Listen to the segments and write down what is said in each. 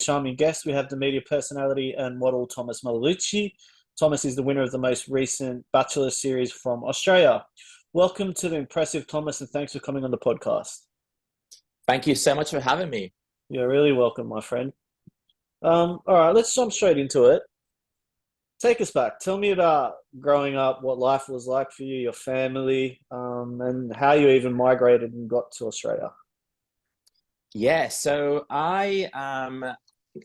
charming guest. We have the media personality and model Thomas Malucelli. Thomas is the winner of the most recent Bachelor series from Australia. Welcome to the impressive Thomas, and thanks for coming on the podcast. Thank you so much for having me. You're really welcome, my friend. All right, let's jump straight into it. Take us back. Tell me about growing up, what life was like for you, your family, and how you even migrated and got to Australia. Yeah, so I'm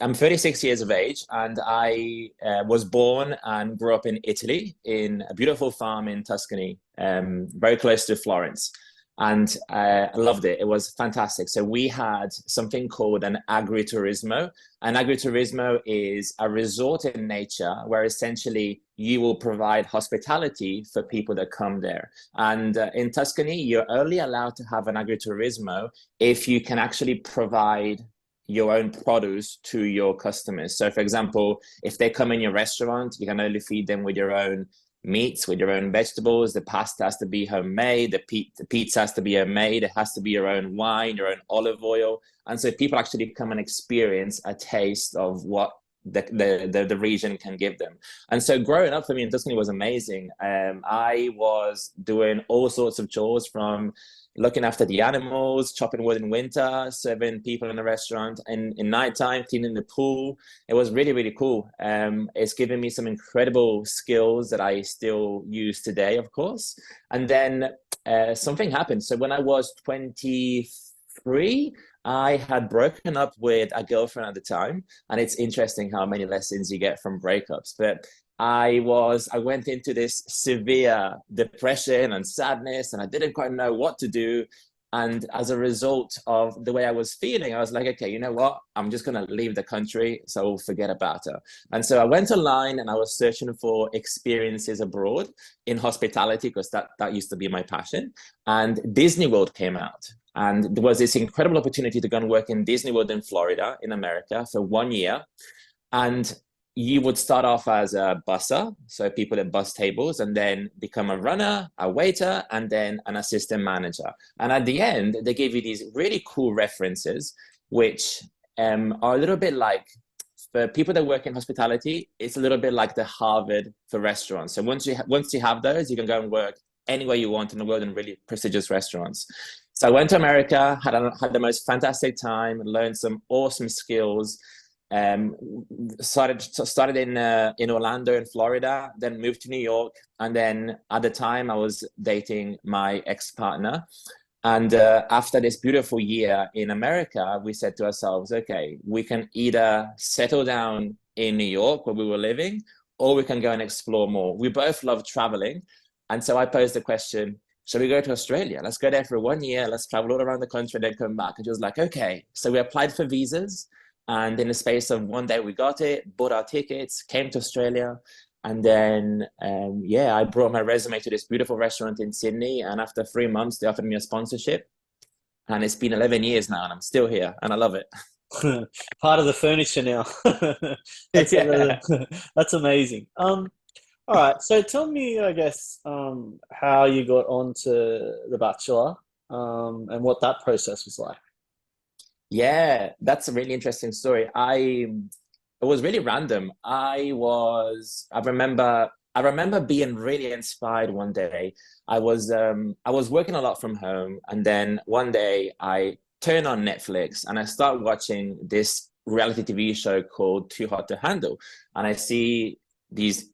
36 years of age, and I was born and grew up in Italy in a beautiful farm in Tuscany, very close to Florence. And I loved it. It was fantastic. So we had something called an agriturismo. An agriturismo is a resort in nature where essentially you will provide hospitality for people that come there. And in Tuscany, you're only allowed to have an agriturismo if you can actually provide your own produce to your customers. So for example, if they come in your restaurant, you can only feed them with your own meats, with your own vegetables. The pasta has to be homemade. The pizza has to be homemade. It has to be your own wine, your own olive oil. And so people actually come and experience a taste of what the region can give them. And so growing up for me in Tuscany was amazing. I was doing all sorts of chores, from looking after the animals, chopping wood in winter, serving people in the restaurant, and in nighttime, cleaning the pool. It was really, really cool. It's given me some incredible skills that I still use today, of course. And then something happened. So when I was 23, I had broken up with a girlfriend at the time. And it's interesting how many lessons you get from breakups. But I went into this severe depression and sadness, and I didn't quite know what to do. And as a result of the way I was feeling, I was like, okay, you know what? I'm just going to leave the country, so I'll forget about her. And so I went online and I was searching for experiences abroad in hospitality, because that used to be my passion. And Disney World came out. And there was this incredible opportunity to go and work in Disney World in Florida, in America, for 1 year. And you would start off as a busser, so people at bus tables, and then become a runner, a waiter, and then an assistant manager. And at the end, they give you these really cool references, which are a little bit like, for people that work in hospitality, it's a little bit like the Harvard for restaurants. So once you have those, you can go and work anywhere you want in the world in really prestigious restaurants. So I went to America, had the most fantastic time, learned some awesome skills. Started in Orlando in Florida, then moved to New York, and then at the time I was dating my ex-partner. And after this beautiful year in America, we said to ourselves, okay, we can either settle down in New York where we were living, or we can go and explore more. We both love traveling. And so I posed the question, shall we go to Australia? Let's go there for 1 year. Let's travel all around the country and then come back. And she was like, okay. So we applied for visas. And in the space of 1 day, we got it, bought our tickets, came to Australia. And then, I brought my resume to this beautiful restaurant in Sydney. And after 3 months, they offered me a sponsorship. And it's been 11 years now, and I'm still here, and I love it. Part of the furniture now. That's Yeah. that's amazing. All right, so tell me, I guess, how you got onto The Bachelor, and what that process was like. Yeah, that's a really interesting story. It was really random. I remember being really inspired one day. I was working a lot from home, and then one day I turned on Netflix and I start watching this reality TV show called Too Hot to Handle. And I see these,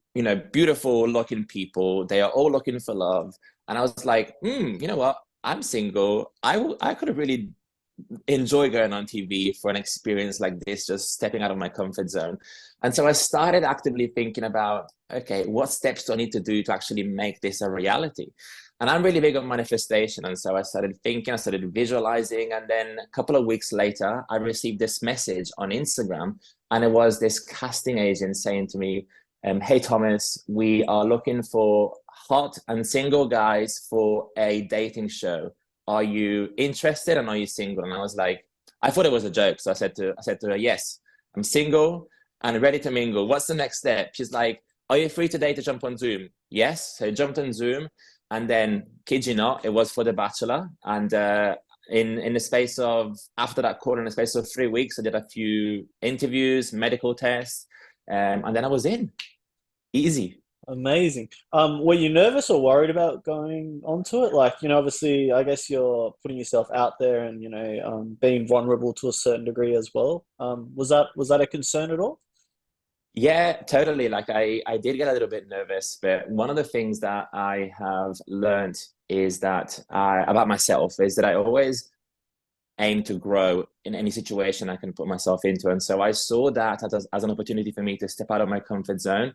beautiful looking people. They are all looking for love. And I was like, you know what? I'm single. I could have really enjoy going on TV for an experience like this, just stepping out of my comfort zone. And so I started actively thinking about, okay, what steps do I need to do to actually make this a reality? And I'm really big on manifestation. And so I started thinking, I started visualizing. And then a couple of weeks later, I received this message on Instagram. And it was this casting agent saying to me, hey, Thomas, we are looking for hot and single guys for a dating show. Are you interested, and are you single? And I was like, I thought it was a joke. So I said to her, yes, I'm single and ready to mingle. What's the next step? She's like, are you free today to jump on Zoom? Yes. So I jumped on Zoom, and then, kid you not, it was for The Bachelor. And in the space of after that call, in the space of 3 weeks, I did a few interviews, medical tests, and then I was in. Easy. Amazing. Were you nervous or worried about going onto it? Like, obviously, I guess you're putting yourself out there and, being vulnerable to a certain degree as well. Was that a concern at all? Yeah, totally. Like I did get a little bit nervous, but one of the things that I have learned is that about myself is that I always aim to grow in any situation I can put myself into. And so I saw that as an opportunity for me to step out of my comfort zone,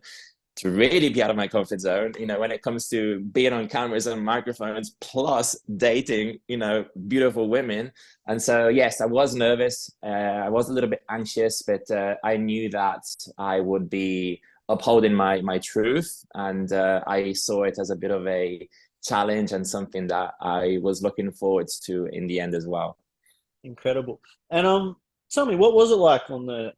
to really be out of my comfort zone, when it comes to being on cameras and microphones, plus dating, beautiful women. And so, yes, I was nervous. I was a little bit anxious, but I knew that I would be upholding my truth. And I saw it as a bit of a challenge and something that I was looking forward to in the end as well. Incredible. And tell me, what was it like on the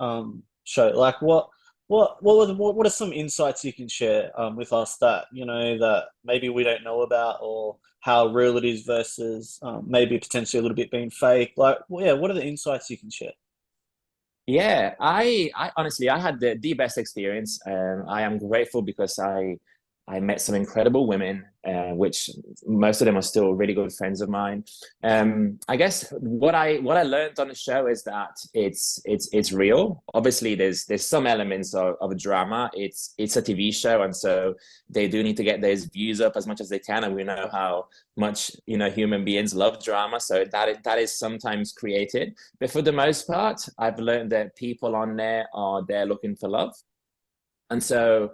show? Like, what are some insights you can share with us that that maybe we don't know about, or how real it is versus maybe potentially a little bit being fake? Like, well, yeah, what are the insights you can share? Yeah, I honestly, I had the best experience. I am grateful because I met some incredible women, which most of them are still really good friends of mine. I guess what I learned on the show is that it's real. Obviously, there's some elements of drama. It's a TV show, and so they do need to get those views up as much as they can. And we know how much human beings love drama, so that is sometimes created. But for the most part, I've learned that people on there are there looking for love, and so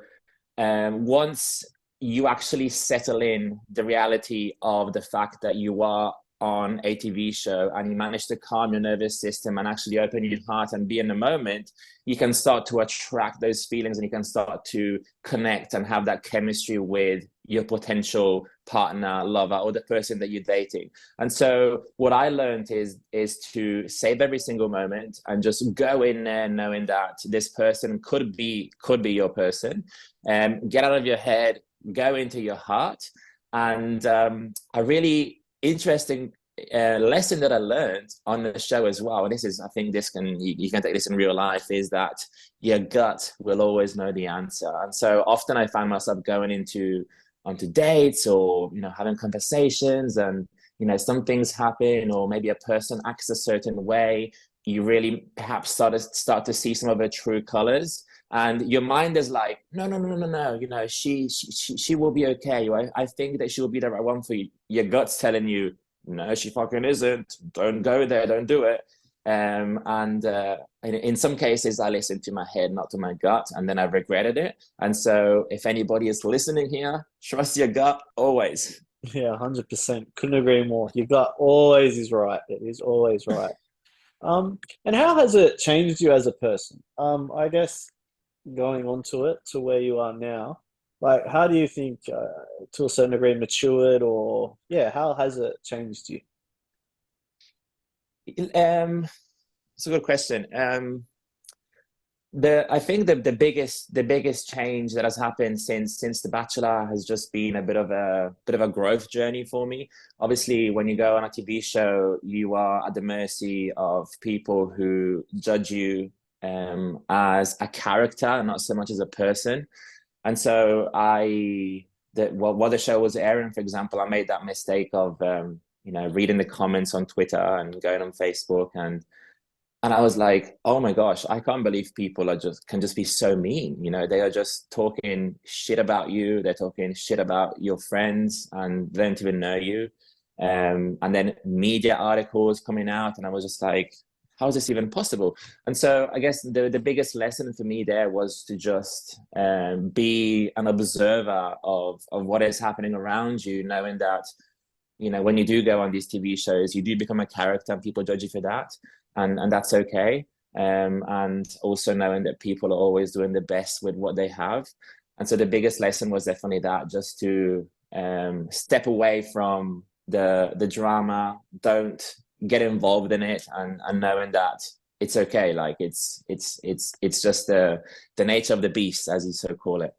once you actually settle in the reality of the fact that you are on a TV show and you manage to calm your nervous system and actually open your heart and be in the moment, you can start to attract those feelings and you can start to connect and have that chemistry with your potential partner, lover, or the person that you're dating. And so what I learned is to save every single moment and just go in there knowing that this person could be your person. Get out of your head, go into your heart. And a really interesting lesson that I learned on the show as well, and this is, I think this can, you can take this in real life, is that your gut will always know the answer. And so often I find myself going onto dates or having conversations, and some things happen, or maybe a person acts a certain way. You really perhaps start to see some of her true colors, and your mind is like, no, no, no, no, no, she will be okay. I think that she will be the right one for you. Your gut's telling you, no, she fucking isn't. Don't go there. Don't do it. And in some cases, I listened to my head, not to my gut, and then I regretted it. And so, if anybody is listening here, trust your gut always. Yeah, 100%. Couldn't agree more. Your gut always is right. It is always right. And how has it changed you as a person? I guess going on to it to where you are now, like how do you think, to a certain degree, matured, or yeah, how has it changed you? Um, it's a good question. I think the biggest change that has happened since the Bachelor has just been a bit of a growth journey for me. Obviously, when you go on a TV show, you are at the mercy of people who judge you as a character, not so much as a person. And so while the show was airing, for example, I made that mistake of reading the comments on Twitter and going on Facebook, and I was like, oh my gosh, I can't believe people can just be so mean. They are just talking shit about you. They're talking shit about your friends and they don't even know you. And then media articles coming out, and I was just like, how is this even possible? And so I guess the biggest lesson for me there was to just be an observer of what is happening around you, knowing that when you do go on these TV shows, you do become a character and people judge you for that. And that's okay. And also knowing that people are always doing the best with what they have. And so the biggest lesson was definitely that, just to step away from the drama, don't get involved in it, and knowing that it's okay. Like it's just the nature of the beast, as you so call it.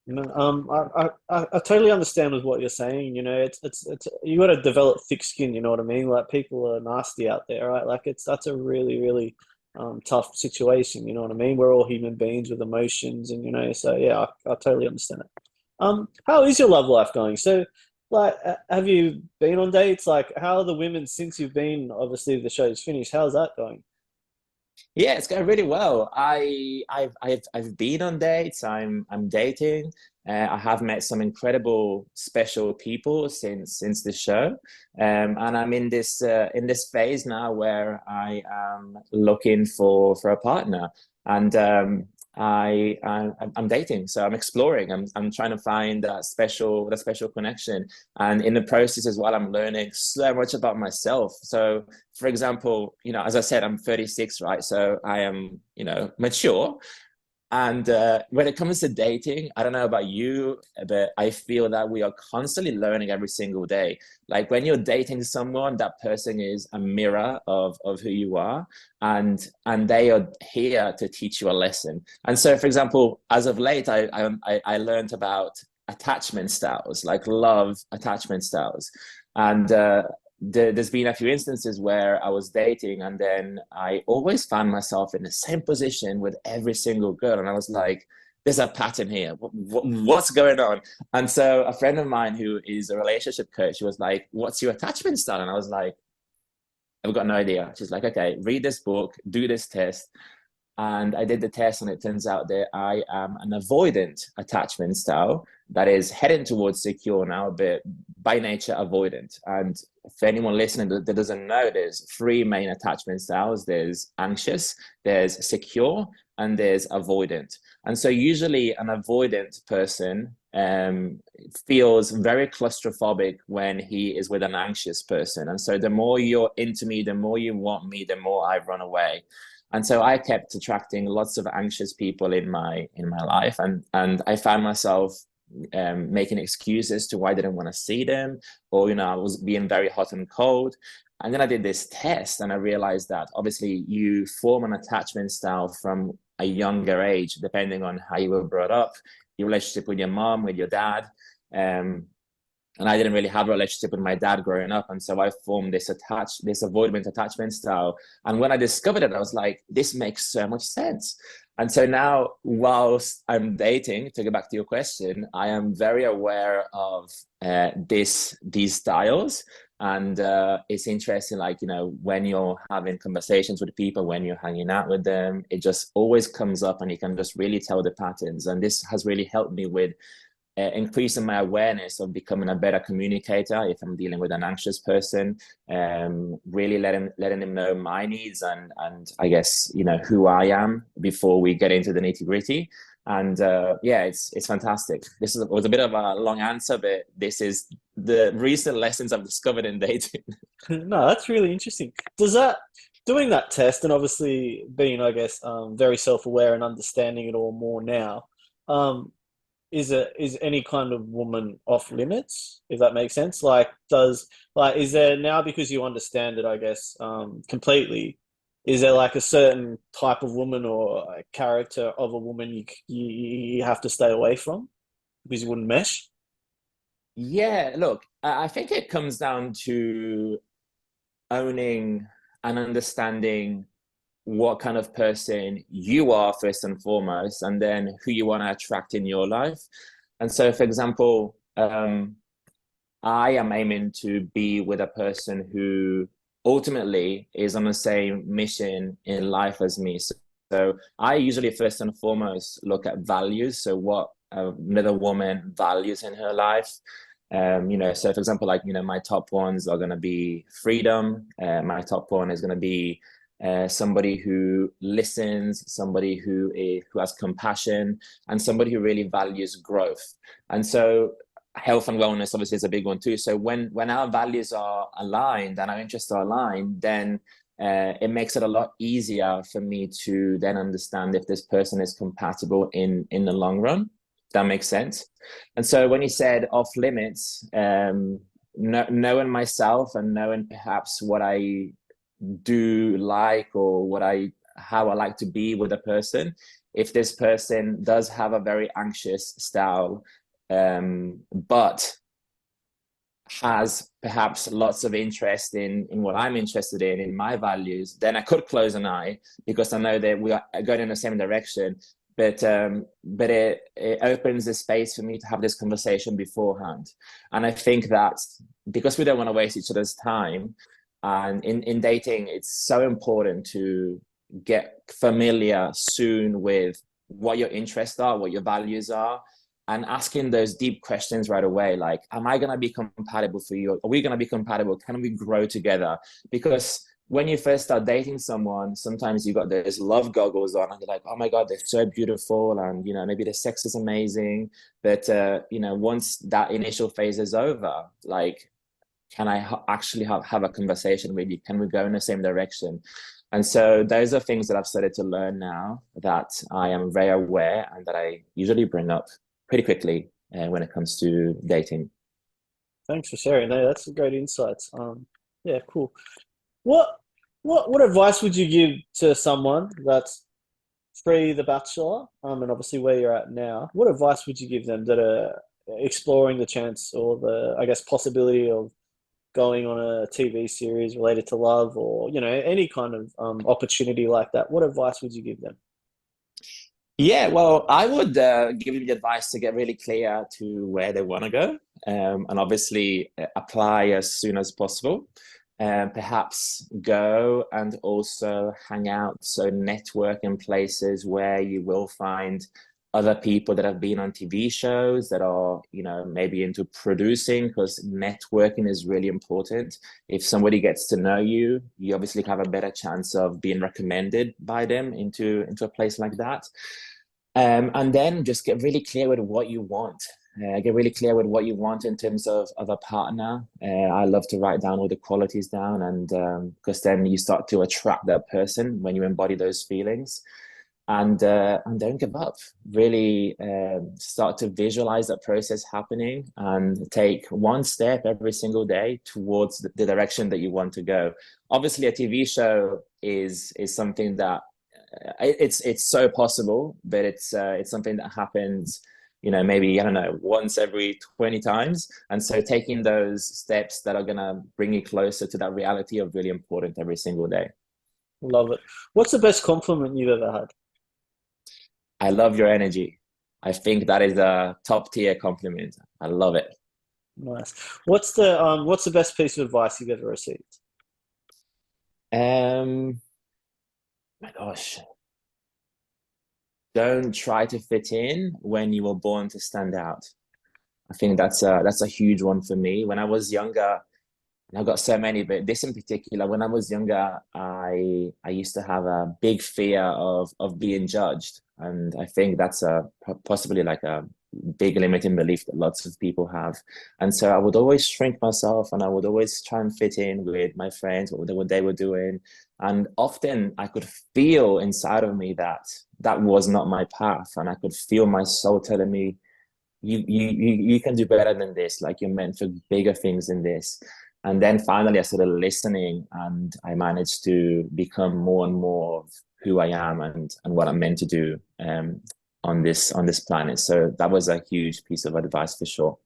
I totally understand with what you're saying. You know, it's you got to develop thick skin. You know what I mean? Like people are nasty out there, right? Like that's a really tough situation. You know what I mean? We're all human beings with emotions, and you know, so yeah, I totally understand it. How is your love life going? So, like, have you been on dates? Like, how are the women since you've been? Obviously, the show's finished. How's that going? Yeah, it's going really well. I've been on dates. I'm dating. I have met some incredible, special people since the show, and I'm in this phase now where I am looking for a partner, and I'm dating. So I'm exploring. I'm trying to find that special connection, and in the process as well, I'm learning so much about myself. So for example, as I said, I'm 36, right? So I am, mature. And when it comes to dating, I don't know about you, but I feel that we are constantly learning every single day. Like when you're dating someone, that person is a mirror of who you are, and they are here to teach you a lesson. And so, for example, as of late, I learned about attachment styles, like love attachment styles, and there's been a few instances where I was dating and then I always found myself in the same position with every single girl. And I was like, there's a pattern here. What's going on? And so a friend of mine who is a relationship coach, she was like, what's your attachment style? And I was like, I've got no idea. She's like, okay, read this book, do this test. And I did the test, and it turns out that I am an avoidant attachment style that is heading towards secure now, but by nature avoidant. And for anyone listening that doesn't know, there's three main attachment styles: there's anxious, there's secure, and there's avoidant. And so, usually, an avoidant person feels very claustrophobic when he is with an anxious person. And so, the more you're into me, the more you want me, the more I run away. And so I kept attracting lots of anxious people in my life, and I found myself making excuses to why I didn't want to see them, or I was being very hot and cold. And then I did this test, and I realized that obviously you form an attachment style from a younger age, depending on how you were brought up, your relationship with your mom, with your dad. And I didn't really have a relationship with my dad growing up, and so I formed this avoidant attachment style. And when I discovered it, I was like, this makes so much sense. And so now, whilst I'm dating, to go back to your question, I am very aware of these styles. And it's interesting, like, when you're having conversations with people, when you're hanging out with them, it just always comes up, and you can just really tell the patterns. And this has really helped me with increasing my awareness of becoming a better communicator if I'm dealing with an anxious person, really letting them know my needs, and I guess who I am before we get into the nitty-gritty. And yeah, it's fantastic. Was a bit of a long answer, but this is the recent lessons I've discovered in dating. No, that's really interesting. Does that doing that test and obviously being, I guess, very self-aware and understanding it all more now, um, is any kind of woman off limits, if that makes sense? Is there now, because you understand it, I guess, completely, is there like a certain type of woman or a character of a woman you have to stay away from because you wouldn't mesh? Yeah, look, I think it comes down to owning and understanding what kind of person you are first and foremost, and then who you want to attract in your life. And so, for example, I am aiming to be with a person who ultimately is on the same mission in life as me. So I usually first and foremost look at values. So what another woman values in her life. So for example, like, my top ones are going to be freedom. My top one is going to be somebody who listens, somebody who has compassion, and somebody who really values growth. And so health and wellness obviously is a big one too. So when our values are aligned and our interests are aligned, then it makes it a lot easier for me to then understand if this person is compatible in the long run. That makes sense. And so when you said off limits, knowing myself and knowing perhaps what I do like, or what I how I like to be with a person. If this person does have a very anxious style, but has perhaps lots of interest in what I'm interested in my values, then I could close an eye because I know that we are going in the same direction. But it opens the space for me to have this conversation beforehand. And I think that because we don't want to waste each other's time, and in dating, it's so important to get familiar soon with what your interests are, what your values are, and asking those deep questions right away, like, am I going to be compatible for you? Are we going to be compatible? Can we grow together? Because when you first start dating someone, sometimes you got those love goggles on and you're like, oh my God, they're so beautiful. And, maybe the sex is amazing. But, once that initial phase is over, like, can I actually have a conversation with you? Can we go in the same direction? And so those are things that I've started to learn now that I am very aware and that I usually bring up pretty quickly when it comes to dating. Thanks for sharing. No, that's some great insights. Yeah, cool. What what advice would you give to someone that's pre the Bachelor, and obviously where you're at now? What advice would you give them that are exploring the chance or the, I guess, possibility of going on a TV series related to love, or any kind of opportunity like that? What advice would you give them? Yeah, well, I would give them the advice to get really clear to where they want to go, and obviously apply as soon as possible. Perhaps go and also hang out, so network in places where you will find other people that have been on TV shows that are, maybe into producing, because networking is really important. If somebody gets to know you, you obviously have a better chance of being recommended by them into a place like that. And then just get really clear with what you want. Get really clear with what you want in terms of a partner. I love to write down all the qualities down, and because then you start to attract that person when you embody those feelings. And don't give up. Really start to visualize that process happening and take one step every single day towards the direction that you want to go. Obviously, a TV show is something that it's so possible, but it's something that happens, maybe, I don't know, once every 20 times. And so taking those steps that are gonna bring you closer to that reality are really important every single day. Love it. What's the best compliment you've ever had? I love your energy. I think that is a top tier compliment. I love it. Nice. What's the best piece of advice you've ever received? My gosh, don't try to fit in when you were born to stand out. I think that's a huge one for me. When I was younger, and I've got so many, but this in particular, when I was younger, I used to have a big fear of being judged, and I think that's a possibly like a big limiting belief that lots of people have. And so I would always shrink myself, and I would always try and fit in with my friends, what they were doing, and often I could feel inside of me that that was not my path, and I could feel my soul telling me, you can do better than this. Like, you're meant for bigger things than this. And then finally I started listening, and I managed to become more and more of who I am and what I'm meant to do on this planet. So that was a huge piece of advice for sure.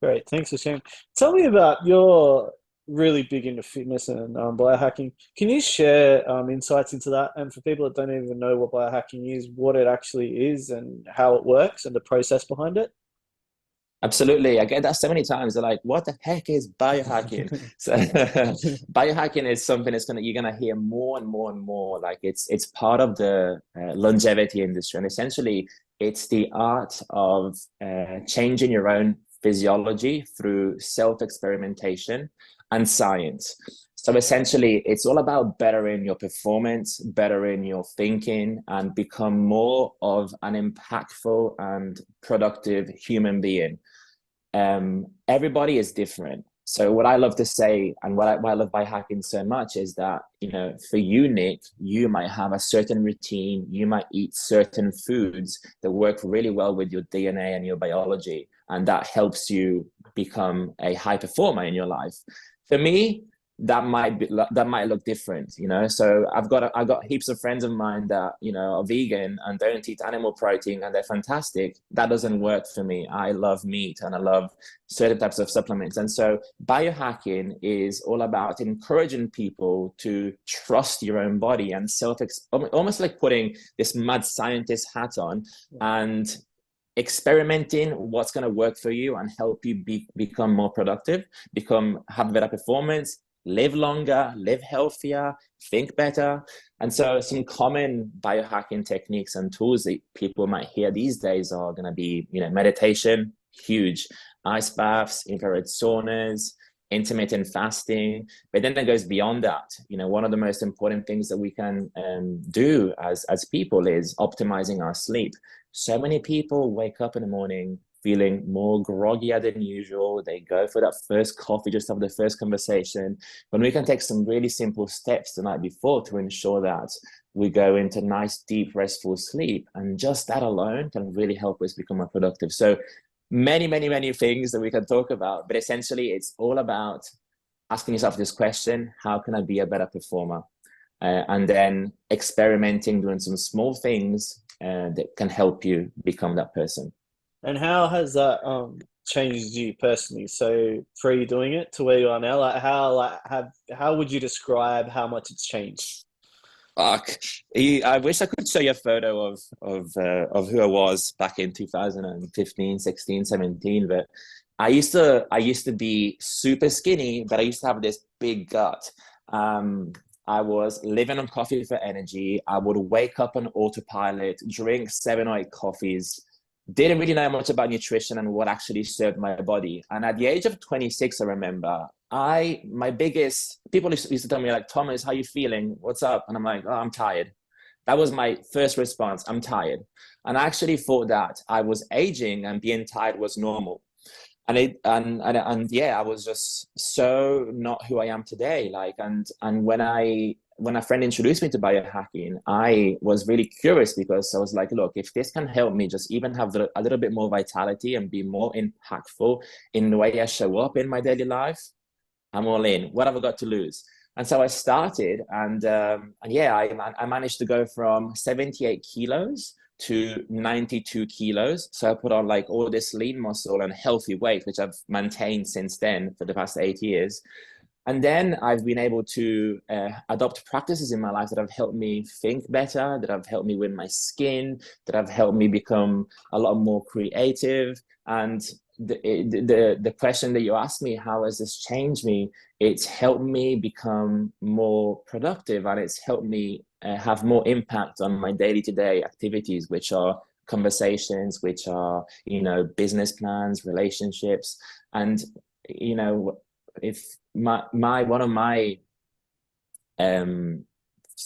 Great, thanks for sharing. Tell me about you're really big into fitness and biohacking. Can you share insights into that? And for people that don't even know what biohacking is, what it actually is and how it works and the process behind it? Absolutely. I get that so many times. They're like, what the heck is biohacking? So biohacking is something that's you're gonna hear more and more and more. Like, it's part of the longevity industry. And essentially it's the art of changing your own physiology through self-experimentation and science. So essentially it's all about bettering your performance, bettering your thinking, and become more of an impactful and productive human being. Everybody is different. So what I love to say, and why I love biohacking so much, is that, for you, Nick, you might have a certain routine, you might eat certain foods that work really well with your DNA and your biology, and that helps you become a high performer in your life. For me, that might look different, you know. So I've got heaps of friends of mine that, you know, are vegan and don't eat animal protein, and they're fantastic. That doesn't work for me. I love meat and I love certain types of supplements. And so biohacking is all about encouraging people to trust your own body and almost like putting this mad scientist hat on and experimenting what's going to work for you and help you become more productive, have better performance, live longer, live healthier, think better. And so some common biohacking techniques and tools that people might hear these days are going to be, you know, meditation, huge, ice baths, infrared saunas, intermittent fasting. But then it goes beyond that. You know, one of the most important things that we can do as people is optimizing our sleep. So many people wake up in the morning feeling more groggier than usual. They go for that first coffee, just have the first conversation. When we can take some really simple steps the night before to ensure that we go into nice, deep, restful sleep. And just that alone can really help us become more productive. So many, many, many things that we can talk about, but essentially it's all about asking yourself this question: how can I be a better performer? And then experimenting, doing some small things that can help you become that person. And how has that changed you personally? So pre doing it to where you are now, how would you describe how much it's changed? Fuck. I wish I could show you a photo of who I was back in 2015, 16, 17. But I used to be super skinny, but I used to have this big gut. I was living on coffee for energy. I would wake up on autopilot, drink 7 or 8 coffees, didn't really know much about nutrition and what actually served my body. And at the age of 26, I remember my biggest people used to tell me like, Thomas, how you feeling? What's up? And I'm like, oh, I'm tired. That was my first response. I'm tired. And I actually thought that I was aging and being tired was normal. And yeah, I was just so not who I am today. Like, and when a friend introduced me to biohacking, I was really curious because I was like, look, if this can help me just even have a little bit more vitality and be more impactful in the way I show up in my daily life, I'm all in. What have I got to lose? And so I started, and yeah, I managed to go from 78 kilos to 92 kilos. So I put on like all this lean muscle and healthy weight, which I've maintained since then for the past 8 years. And then I've been able to adopt practices in my life that have helped me think better, that have helped me with my skin, that have helped me become a lot more creative. And the question that you asked me, how has this changed me? It's helped me become more productive, and it's helped me have more impact on my day-to-day activities, which are conversations, which are, you know, business plans, relationships. And, you know, if my one of my um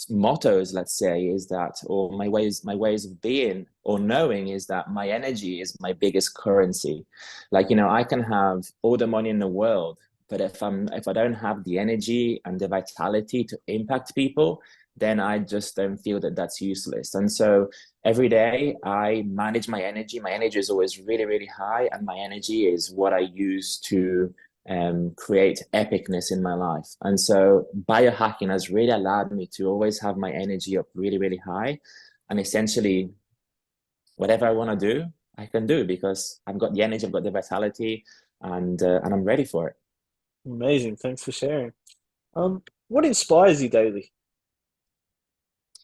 mottos, let's say, is that, or my ways of being or knowing is that my energy is my biggest currency. Like, you know, I can have all the money in the world, but if I don't have the energy and the vitality to impact people, then I just don't feel that that's useless. And so every day I manage my energy. My energy is always really, really high, and my energy is what I use to create epicness in my life. And so biohacking has really allowed me to always have my energy up really, really high. And essentially, whatever I want to do, I can do because I've got the energy, I've got the vitality, and I'm ready for it. Amazing. Thanks for sharing. What inspires you daily?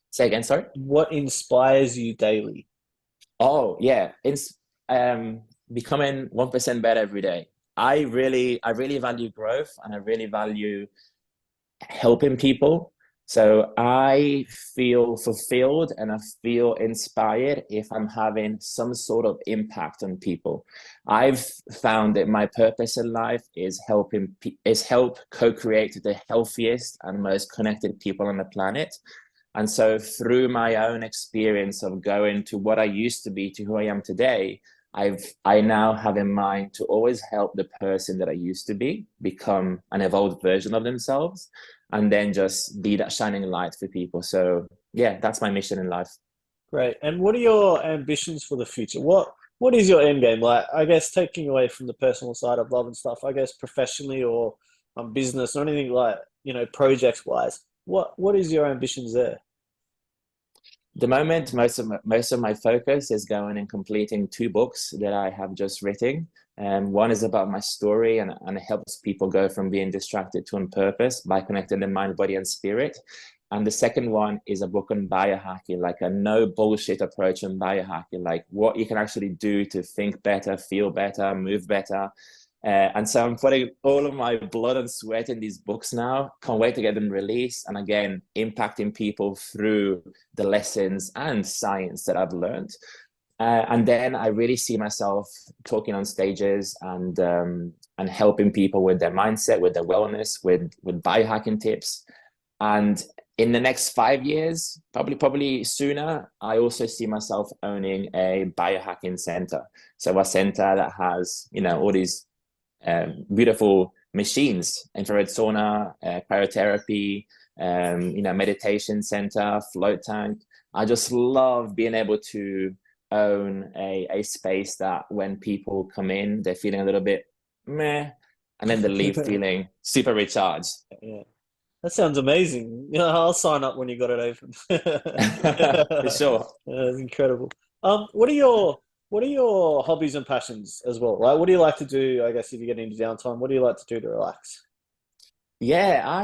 Say again, sorry. What inspires you daily? Oh yeah, it's becoming 1% better every day. I really value growth, and I really value helping people. So I feel fulfilled and I feel inspired if I'm having some sort of impact on people. I've found that my purpose in life is help co-create the healthiest and most connected people on the planet. And so through my own experience of going to what I used to be to who I am today, I now have in mind to always help the person that I used to be become an evolved version of themselves, and then just be that shining light for people. So yeah, that's my mission in life. Great. And what are your ambitions for the future? What is your end game? Like, I guess taking away from the personal side of love and stuff, I guess professionally or business or anything like projects wise? What is your ambitions there? The moment, most of my focus is going and completing two books that I have just written. And one is about my story, and it helps people go from being distracted to on purpose by connecting the mind, body, and spirit. And the second one is a book on biohacking, like a no bullshit approach on biohacking, like what you can actually do to think better, feel better, move better. And so I'm putting all of my blood and sweat in these books now. Can't wait to get them released. And again, impacting people through the lessons and science that I've learned. And then I really see myself talking on stages and helping people with their mindset, with their wellness, with biohacking tips. And in the next 5 years, probably sooner, I also see myself owning a biohacking center. So a center that has, all these beautiful machines, infrared sauna, cryotherapy, meditation center, float tank. I just love being able to own a space that when people come in, they're feeling a little bit meh, and then they leave feeling super recharged. Yeah. That sounds amazing. I'll sign up when you got it open. For sure. That's incredible. What are your hobbies and passions as well? Like, what do you like to do? I guess if you get into downtime, what do you like to do to relax? Yeah,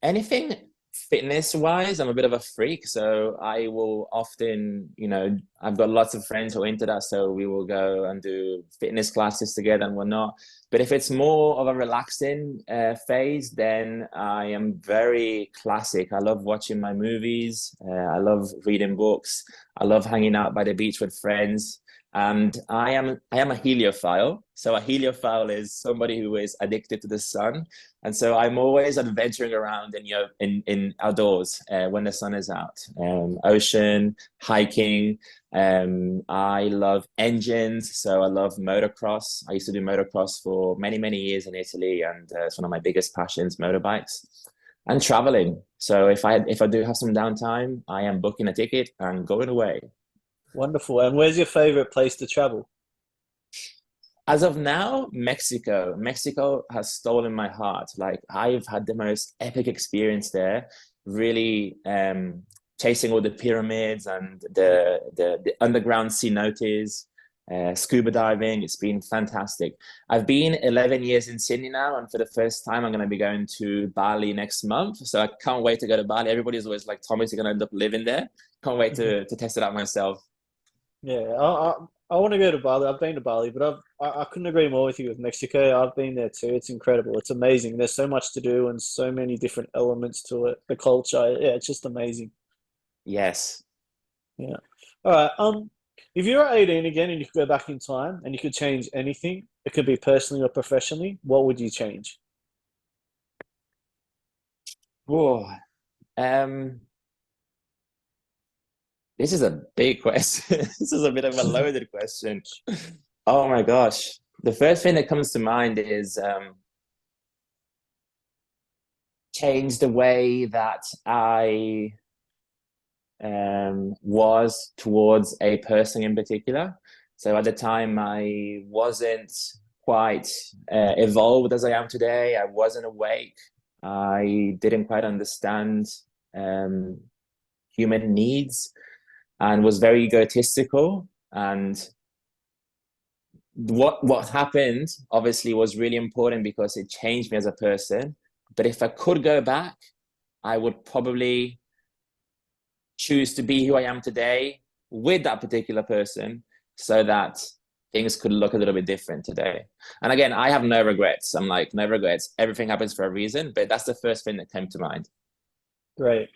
anything fitness wise, I'm a bit of a freak. So I will often, I've got lots of friends who are into that. So we will go and do fitness classes together and whatnot. But if it's more of a relaxing phase, then I am very classic. I love watching my movies. I love reading books. I love hanging out by the beach with friends. And I am a heliophile. So a heliophile is somebody who is addicted to the sun. And so I'm always adventuring around in outdoors when the sun is out. Ocean, hiking. I love engines, so I love motocross. I used to do motocross for many, many years in Italy, and it's one of my biggest passions, motorbikes. And traveling. So if I do have some downtime, I am booking a ticket and going away. Wonderful. And where's your favorite place to travel? As of now, Mexico. Mexico has stolen my heart. Like I've had the most epic experience there. Really chasing all the pyramids and the underground cenotes, scuba diving. It's been fantastic. I've been 11 years in Sydney now, and for the first time, I'm going to be going to Bali next month. So I can't wait to go to Bali. Everybody's always like, Thomas, you're going to end up living there. Can't wait to test it out myself. Yeah, I want to go to Bali. I've been to Bali, but I couldn't agree more with you with Mexico. I've been there too. It's incredible. It's amazing. There's so much to do and so many different elements to it. The culture, yeah, it's just amazing. Yes. Yeah. All right. If you were 18 again and you could go back in time and you could change anything, it could be personally or professionally, what would you change? Whoa. Um, this is a big question. This is a bit of a loaded question. Oh my gosh. The first thing that comes to mind is change the way that I was towards a person in particular. So at the time, I wasn't quite evolved as I am today. I wasn't awake. I didn't quite understand um, human needs and was very egotistical. And what happened obviously was really important because it changed me as a person. But if I could go back, I would probably choose to be who I am today with that particular person so that things could look a little bit different today. And again, I have no regrets. I'm like, no regrets. Everything happens for a reason, but that's the first thing that came to mind. Great.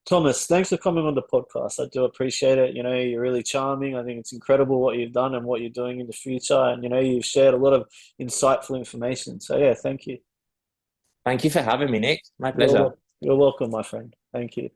Thomas, thanks for coming on the podcast. I do appreciate it. You're really charming. I think it's incredible what you've done and what you're doing in the future. And, you've shared a lot of insightful information. So, yeah, thank you. Thank you for having me, Nick. My You're, pleasure. you're welcome, my friend. Thank you.